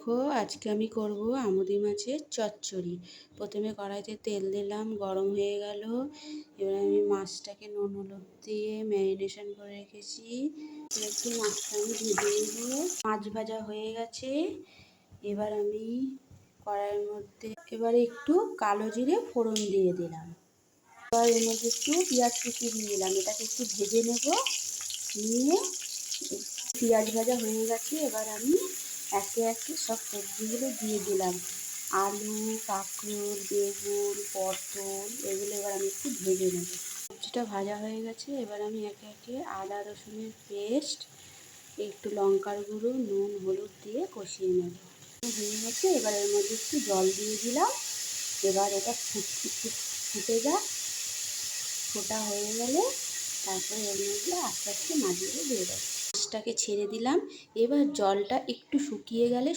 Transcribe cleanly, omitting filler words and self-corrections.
দেখো আজকে আমি করব আমুদি মাছের চচ্চড়ি। প্রথমে কড়াইতে তেল দিলাম, গরম হয়ে গেল। এবার আমি মাছটাকে নুন হলুদ দিয়ে ম্যারিনেশন করে রেখেছি। একটু মাছটা আমি ভেজে নেব। মাছ ভাজা হয়ে গেছে। এবার আমি কড়াইয়ের মধ্যে একটু কালো জিরে ফোড়ন দিয়ে দিলাম। এবার এর মধ্যে একটু পেঁয়াজ কুচি দিয়ে দিলাম। এটাকে একটু ভেজে নেব। নিয়ে পেঁয়াজ ভাজা হয়ে গেছে। এবার আমি একে একে সব সবজিগুলো দিয়ে দিলাম। আলু, কাঁকরোল, বেগুন, পটল এগুলো এবার আমি একটু ভেজে নেব। সবজিটা ভাজা হয়ে গেছে। এবার আমি একে একে আদা রসুনের পেস্ট, একটু লঙ্কার গুঁড়ো, নুন হলুদ দিয়ে কষিয়ে নেব। হয়ে গেছে। এবার এর মধ্যে একটু জল দিয়ে দিলাম। এবার এটা ফুটে যাক। ফোটা হয়ে গেলে তারপরে এর মধ্যে আস্তে আস্তে মাছগুলো দিয়ে দেবো। মাছটাকে ছেড়ে দিলাম। এবার জলটা একটু শুকিয়ে গেলে